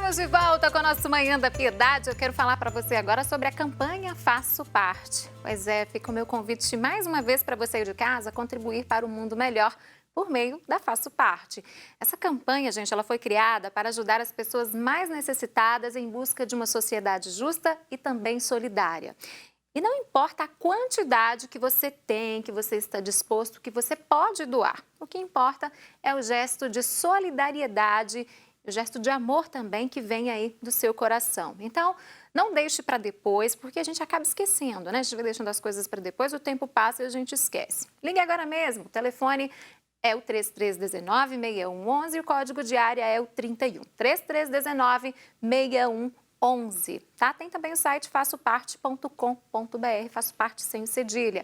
Estamos de volta com o nosso Manhã da Piedade. Eu quero falar para você agora sobre a campanha Faço Parte. Pois é, fica o meu convite mais uma vez para você aí de casa contribuir para um mundo melhor por meio da Faço Parte. Essa campanha, gente, ela foi criada para ajudar as pessoas mais necessitadas em busca de uma sociedade justa e também solidária. E não importa a quantidade que você tem, que você está disposto, que você pode doar. O que importa é o gesto de solidariedade, o gesto de amor também que vem aí do seu coração. Então, não deixe para depois, porque a gente acaba esquecendo, né? A gente vai deixando as coisas para depois, o tempo passa e a gente esquece. Ligue agora mesmo, o telefone é o 3319-6111 e o código de área é o 31. 3319-6111, tá? Tem também o site façoparte.com.br, faço parte sem cedilha.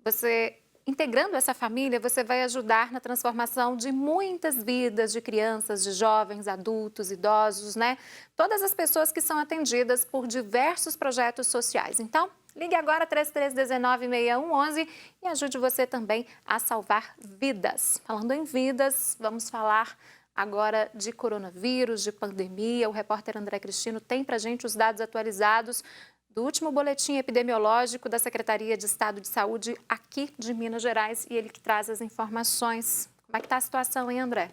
Você, integrando essa família, você vai ajudar na transformação de muitas vidas de crianças, de jovens, adultos, idosos, né? Todas as pessoas que são atendidas por diversos projetos sociais. Então, ligue agora 3319-6111 e ajude você também a salvar vidas. Falando em vidas, vamos falar agora de coronavírus, de pandemia. O repórter André Cristino tem para a gente os dados atualizados do último boletim epidemiológico da Secretaria de Estado de Saúde aqui de Minas Gerais e ele que traz as informações. Como é que está a situação, hein, André?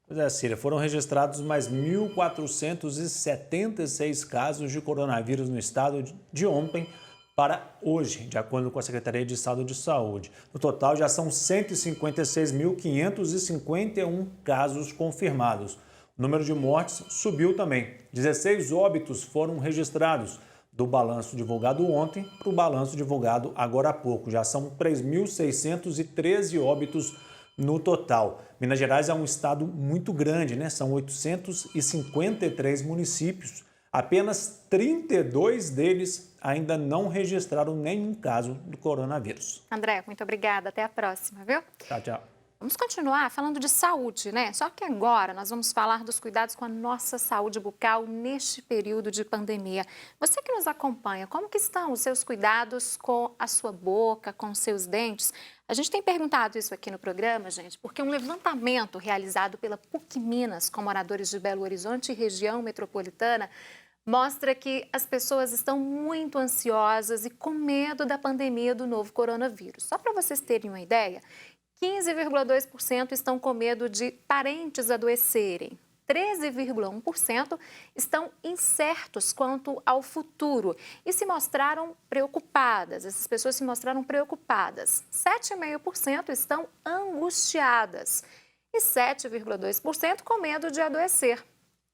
Pois é, Cira, foram registrados mais 1.476 casos de coronavírus no estado de ontem para hoje, de acordo com a Secretaria de Estado de Saúde. No total, já são 156.551 casos confirmados. O número de mortes subiu também. 16 óbitos foram registrados do balanço divulgado ontem para o balanço divulgado agora há pouco. Já são 3.613 óbitos no total. Minas Gerais é um estado muito grande, né? São 853 municípios. Apenas 32 deles ainda não registraram nenhum caso do coronavírus. André, muito obrigada. Até a próxima, viu? Tchau, tchau. Vamos continuar falando de saúde, né? Só que agora nós vamos falar dos cuidados com a nossa saúde bucal neste período de pandemia. Você que nos acompanha, como que estão os seus cuidados com a sua boca, com os seus dentes? A gente tem perguntado isso aqui no programa, gente, porque um levantamento realizado pela PUC Minas com moradores de Belo Horizonte e região metropolitana mostra que as pessoas estão muito ansiosas e com medo da pandemia do novo coronavírus. Só para vocês terem uma ideia, 15,2% estão com medo de parentes adoecerem. 13,1% estão incertos quanto ao futuro e se mostraram preocupadas. Essas pessoas se mostraram preocupadas. 7,5% estão angustiadas e 7,2% com medo de adoecer.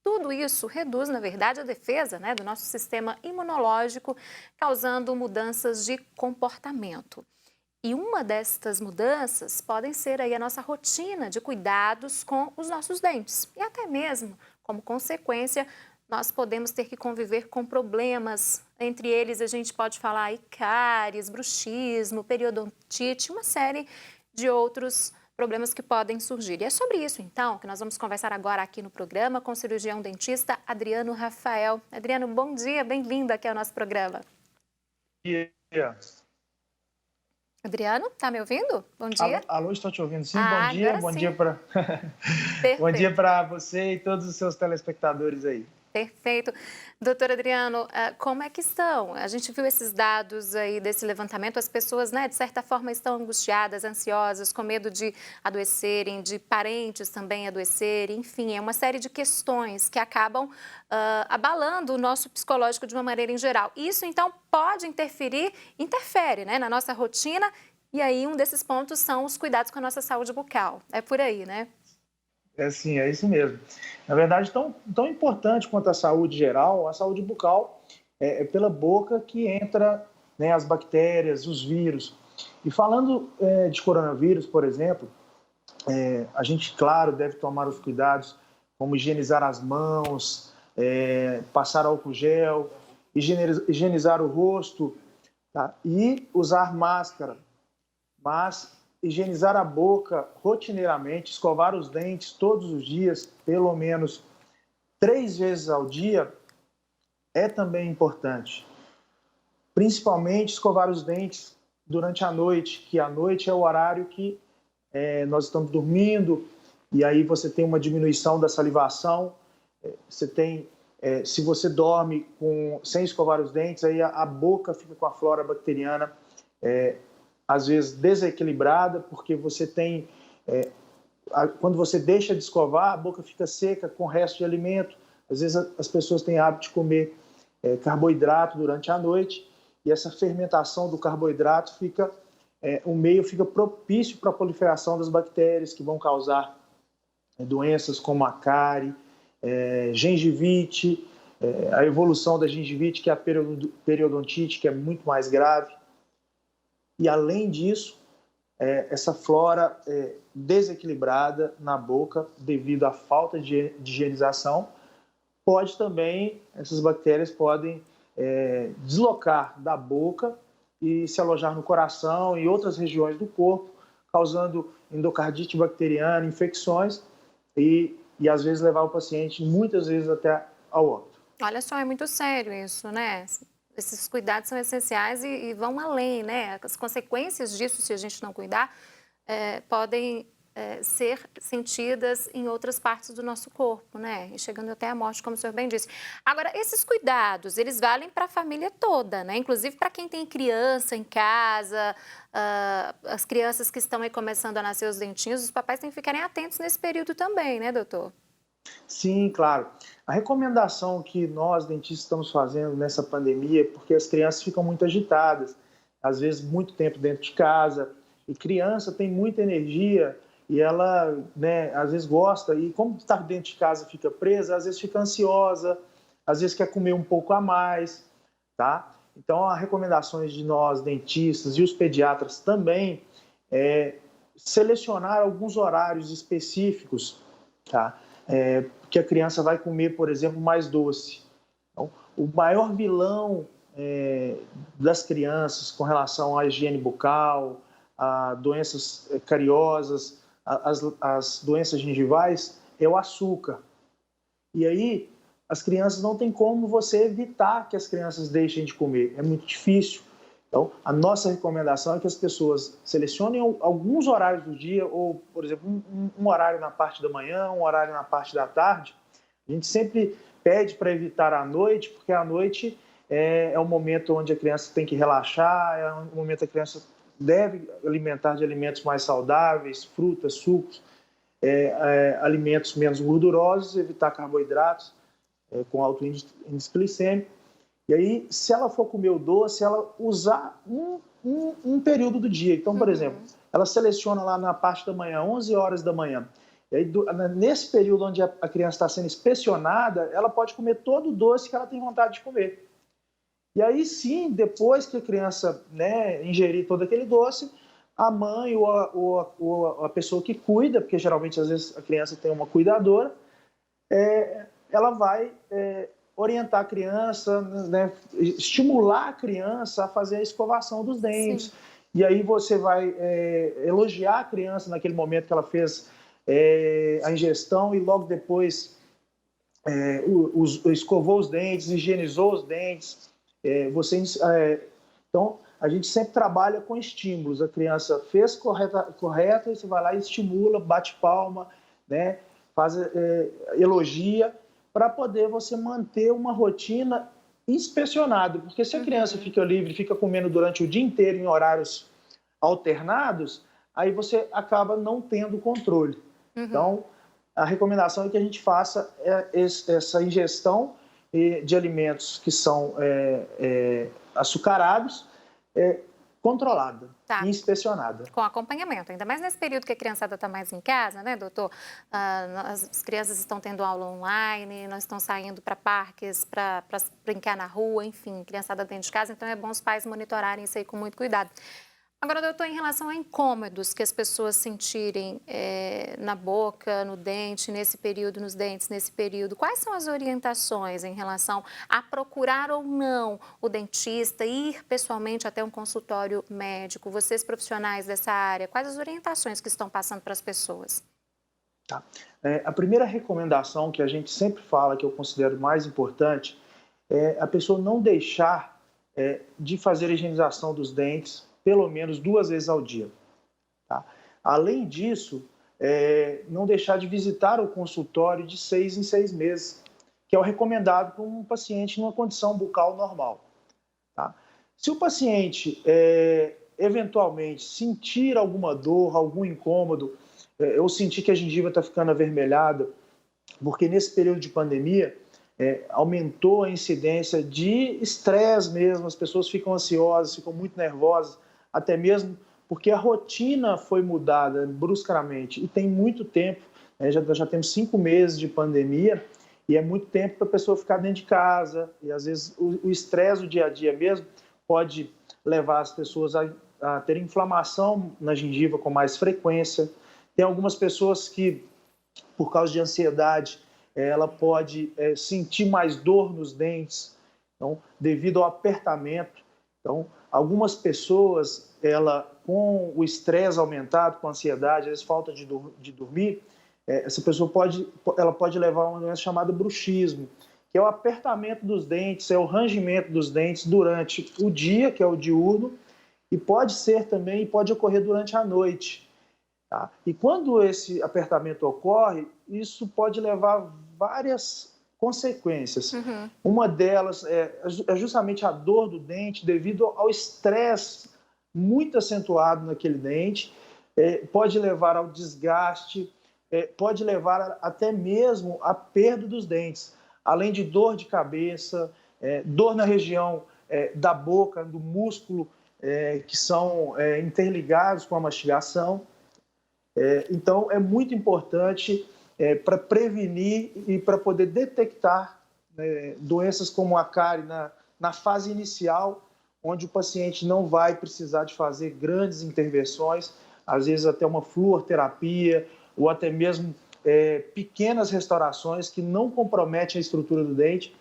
Tudo isso reduz, na verdade, a defesa, né, do nosso sistema imunológico, causando mudanças de comportamento. E uma destas mudanças podem ser aí a nossa rotina de cuidados com os nossos dentes. E até mesmo, como consequência, nós podemos ter que conviver com problemas. Entre eles, a gente pode falar aí cáries, bruxismo, periodontite, uma série de outros problemas que podem surgir. E é sobre isso, então, que nós vamos conversar agora aqui no programa com o cirurgião dentista Adriano Rafael. Adriano, bom dia, bem-vindo aqui ao nosso programa. Bom dia. Adriano, tá me ouvindo? Bom dia. Alô, estou te ouvindo sim. Bom dia para bom dia para você e todos os seus telespectadores aí. Perfeito. Doutor Adriano, como é que estão? A gente viu esses dados aí desse levantamento, as pessoas, né, de certa forma estão angustiadas, ansiosas, com medo de adoecerem, de parentes também adoecerem, enfim, é uma série de questões que acabam abalando o nosso psicológico de uma maneira em geral. Isso, então, pode interfere, né, na nossa rotina, e aí um desses pontos são os cuidados com a nossa saúde bucal. É por aí, né? É sim, é isso mesmo. Na verdade, tão importante quanto a saúde geral, a saúde bucal é pela boca que entra, né, as bactérias, os vírus. E falando de coronavírus, por exemplo, a gente, claro, deve tomar os cuidados, como higienizar as mãos, passar álcool gel, higienizar o rosto, tá? E usar máscara. Mas higienizar a boca rotineiramente, escovar os dentes todos os dias, pelo menos 3 vezes ao dia, é também importante. Principalmente escovar os dentes durante a noite, que a noite é o horário que nós estamos dormindo, e aí você tem uma diminuição da salivação, você tem Se você dorme sem escovar os dentes, aí a boca fica com a flora bacteriana, às vezes desequilibrada, porque você tem... quando você deixa de escovar, a boca fica seca com o resto de alimento. Às vezes as pessoas têm hábito de comer carboidrato durante a noite, e essa fermentação do carboidrato o meio fica propício para a proliferação das bactérias que vão causar doenças como a cárie, gengivite, a evolução da gengivite, que é a periodontite, que é muito mais grave. E, além disso, essa flora desequilibrada na boca devido à falta de higienização, essas bactérias podem deslocar da boca e se alojar no coração e outras regiões do corpo, causando endocardite bacteriana, infecções e às vezes levar o paciente, muitas vezes, até ao óbito. Olha só, é muito sério isso, né? Esses cuidados são essenciais e vão além, né? As consequências disso, se a gente não cuidar, podem ser sentidas em outras partes do nosso corpo, né? E chegando até a morte, como o senhor bem disse. Agora, esses cuidados, eles valem para a família toda, né? Inclusive para quem tem criança em casa, as crianças que estão aí começando a nascer os dentinhos, os papais têm que ficarem atentos nesse período também, né, doutor? Sim, claro. A recomendação que nós, dentistas, estamos fazendo nessa pandemia, porque as crianças ficam muito agitadas, às vezes muito tempo dentro de casa, e criança tem muita energia e ela, né, às vezes gosta, e como está dentro de casa fica presa, às vezes fica ansiosa, às vezes quer comer um pouco a mais, tá? Então, as recomendações de nós, dentistas e os pediatras também, selecionar alguns horários específicos, tá? Que a criança vai comer, por exemplo, mais doce. Então, o maior vilão das crianças com relação à higiene bucal, a doenças cariosas, as doenças gengivais, é o açúcar. E aí, as crianças não tem como você evitar que as crianças deixem de comer. É muito difícil. Então, a nossa recomendação é que as pessoas selecionem alguns horários do dia, ou, por exemplo, um horário na parte da manhã, um horário na parte da tarde. A gente sempre pede para evitar a noite, porque a noite é um momento onde a criança tem que relaxar, é um momento que a criança deve alimentar de alimentos mais saudáveis, frutas, sucos, alimentos menos gordurosos, evitar carboidratos com alto índice glicêmico. E aí, se ela for comer o doce, ela usar um período do dia. Então, por exemplo, ela seleciona lá na parte da manhã, 11 horas da manhã. E aí, nesse período onde a criança está sendo inspecionada, ela pode comer todo o doce que ela tem vontade de comer. E aí sim, depois que a criança, né, ingerir todo aquele doce, a mãe ou a pessoa que cuida, porque geralmente às vezes a criança tem uma cuidadora, ela vai orientar a criança, né, estimular a criança a fazer a escovação dos dentes. Sim. E aí você vai elogiar a criança naquele momento que ela fez a ingestão e logo depois escovou os dentes, higienizou os dentes. Então, a gente sempre trabalha com estímulos. A criança fez correto, e você vai lá e estimula, bate palma, né, elogia, para poder você manter uma rotina inspecionada. Porque se a criança fica livre, fica comendo durante o dia inteiro em horários alternados, aí você acaba não tendo controle. Então, a recomendação é que a gente faça essa ingestão de alimentos que são açucarados, controlada e inspecionada. Com acompanhamento, ainda mais nesse período que a criançada está mais em casa, né, doutor? As crianças estão tendo aula online, não estão saindo para parques, para brincar na rua, enfim, criançada dentro de casa, então é bom os pais monitorarem isso aí com muito cuidado. Agora, doutor, em relação a incômodos que as pessoas sentirem na boca, no dente, nesse período, nos dentes, nesse período, quais são as orientações em relação a procurar ou não o dentista, ir pessoalmente até um consultório médico? Vocês profissionais dessa área, quais as orientações que estão passando para as pessoas? Tá. A primeira recomendação que a gente sempre fala, que eu considero mais importante, é a pessoa não deixar de fazer a higienização dos dentes pelo menos 2 vezes ao dia. Tá? Além disso, não deixar de visitar o consultório de 6 em 6 meses, que é o recomendado para um paciente numa condição bucal normal. Tá? Se o paciente, eventualmente, sentir alguma dor, algum incômodo, ou sentir que a gengiva está ficando avermelhada, porque nesse período de pandemia, aumentou a incidência de estresse mesmo, as pessoas ficam ansiosas, ficam muito nervosas, até mesmo porque a rotina foi mudada bruscamente, e tem muito tempo, já temos 5 meses de pandemia, e é muito tempo para a pessoa ficar dentro de casa, e às vezes o estresse do dia a dia mesmo pode levar as pessoas a ter inflamação na gengiva com mais frequência. Tem algumas pessoas que, por causa de ansiedade, ela pode sentir mais dor nos dentes, então, devido ao apertamento. Então, algumas pessoas, com o estresse aumentado, com a ansiedade, às vezes falta de dormir, essa pessoa pode levar a uma doença chamada bruxismo, que é o apertamento dos dentes, é o rangimento dos dentes durante o dia, que é o diurno, e pode ocorrer durante a noite. Tá? E quando esse apertamento ocorre, isso pode levar a várias consequências. Uhum. Uma delas é justamente a dor do dente devido ao estresse muito acentuado naquele dente, pode levar ao desgaste, pode levar até mesmo à perda dos dentes, além de dor de cabeça, dor na região da boca, do músculo, que são interligados com a mastigação. Então, é muito importante para prevenir e para poder detectar doenças como a cárie na fase inicial, onde o paciente não vai precisar de fazer grandes intervenções, às vezes até uma fluoroterapia ou até mesmo pequenas restaurações que não comprometem a estrutura do dente.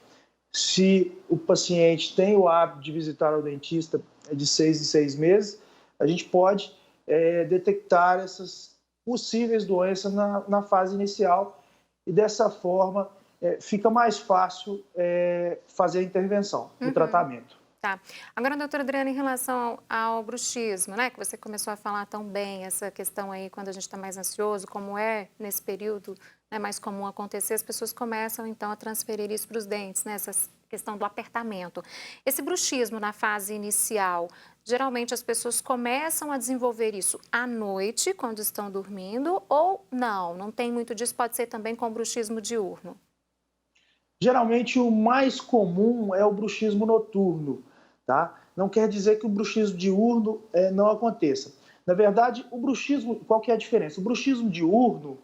Se o paciente tem o hábito de visitar o dentista de 6 em 6 meses, a gente pode detectar essas possíveis doenças na fase inicial e dessa forma fica mais fácil fazer a intervenção, o tratamento. Tá. Agora, doutora Adriana, em relação ao bruxismo, né, que você começou a falar tão bem, essa questão aí quando a gente está mais ansioso, como nesse período, né, mais comum acontecer, as pessoas começam então a transferir isso para os dentes, né, essa questão do apertamento. Esse bruxismo na fase inicial, geralmente as pessoas começam a desenvolver isso à noite, quando estão dormindo, ou não tem muito disso, pode ser também com bruxismo diurno? Geralmente o mais comum é o bruxismo noturno, tá? Não quer dizer que o bruxismo diurno não aconteça. Na verdade, o bruxismo, qual que é a diferença? O bruxismo diurno,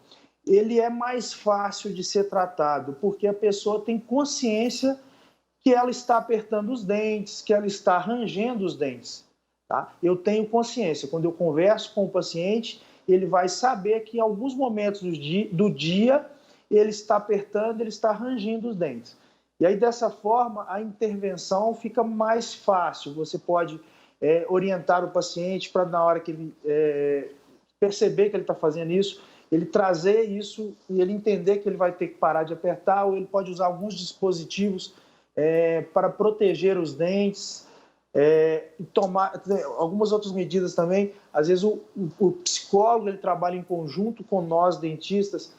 ele é mais fácil de ser tratado, porque a pessoa tem consciência que ela está apertando os dentes, que ela está rangendo os dentes. Tá? Eu tenho consciência. Quando eu converso com o paciente, ele vai saber que em alguns momentos do dia ele está apertando, ele está rangindo os dentes. E aí, dessa forma, a intervenção fica mais fácil. Você pode orientar o paciente para, na hora que ele perceber que ele está fazendo isso, ele trazer isso e ele entender que ele vai ter que parar de apertar, ou ele pode usar alguns dispositivos para proteger os dentes, e tomar algumas outras medidas também. Às vezes o psicólogo ele trabalha em conjunto com nós, dentistas,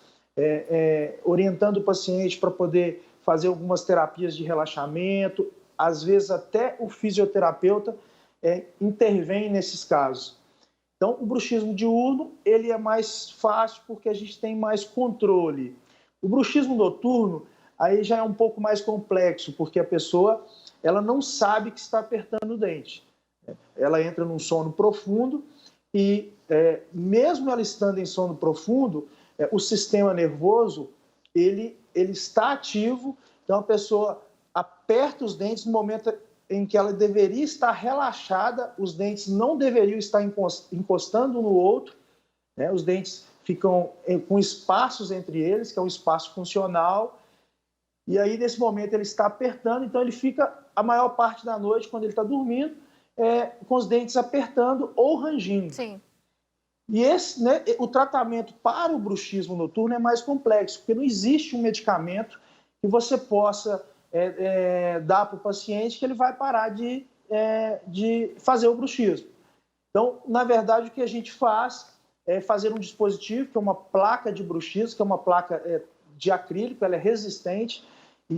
orientando o paciente para poder fazer algumas terapias de relaxamento. Às vezes até o fisioterapeuta intervém nesses casos. Então, o bruxismo diurno ele é mais fácil porque a gente tem mais controle. O bruxismo noturno aí já é um pouco mais complexo, porque a pessoa ela não sabe que está apertando o dente. Ela entra num sono profundo e, mesmo ela estando em sono profundo, o sistema nervoso ele está ativo, então a pessoa aperta os dentes no momento em que ela deveria estar relaxada, os dentes não deveriam estar encostando um no outro, né? Os dentes ficam com espaços entre eles, que é um espaço funcional, e aí nesse momento ele está apertando, então ele fica a maior parte da noite, quando ele está dormindo, com os dentes apertando ou rangindo. Sim. E o tratamento para o bruxismo noturno é mais complexo, porque não existe um medicamento que você possa dar para o paciente que ele vai parar de fazer o bruxismo. Então, na verdade, o que a gente faz é fazer um dispositivo, que é uma placa de bruxismo, que é uma placa de acrílico, ela é resistente,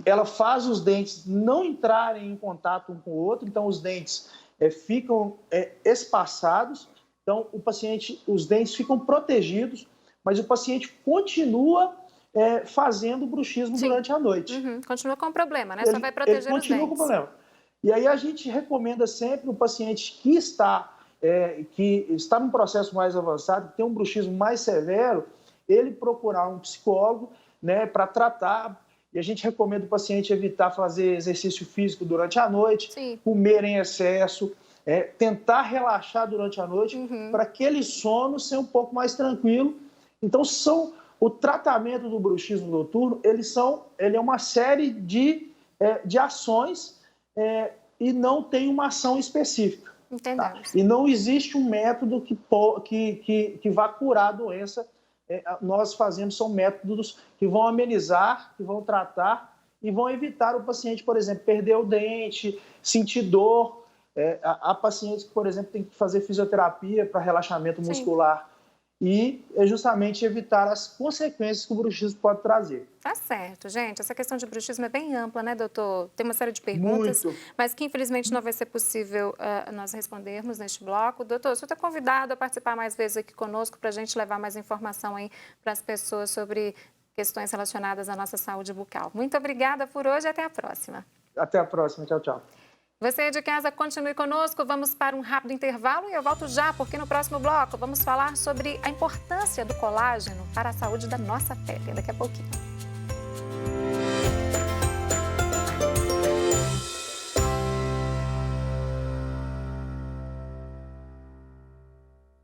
ela faz os dentes não entrarem em contato um com o outro, então os dentes ficam espaçados, então os dentes ficam protegidos, mas o paciente continua fazendo bruxismo durante a noite. Uhum. Continua com o problema, né? Só vai proteger os dentes. Continua com o problema. E aí a gente recomenda sempre o paciente que está num processo mais avançado, que tem um bruxismo mais severo, ele procurar um psicólogo, né, para tratar. E a gente recomenda o paciente evitar fazer exercício físico durante a noite, comer em excesso, tentar relaxar durante a noite, para aquele sono ser um pouco mais tranquilo. Então, o tratamento do bruxismo noturno, ele é uma série de ações e não tem uma ação específica. Tá? E não existe um método que vá curar a doença. Nós são métodos que vão amenizar, que vão tratar e vão evitar o paciente, por exemplo, perder o dente, sentir dor. Há pacientes que, por exemplo, têm que fazer fisioterapia para relaxamento muscular. E justamente evitar as consequências que o bruxismo pode trazer. Tá certo, gente. Essa questão de bruxismo é bem ampla, né, doutor? Tem uma série de perguntas, mas que infelizmente não vai ser possível nós respondermos neste bloco. Doutor, o senhor está convidado a participar mais vezes aqui conosco para a gente levar mais informação aí para as pessoas sobre questões relacionadas à nossa saúde bucal. Muito obrigada por hoje e até a próxima. Até a próxima. Tchau, tchau. Você de casa, continue conosco, vamos para um rápido intervalo e eu volto já, porque no próximo bloco vamos falar sobre a importância do colágeno para a saúde da nossa pele. Daqui a pouquinho.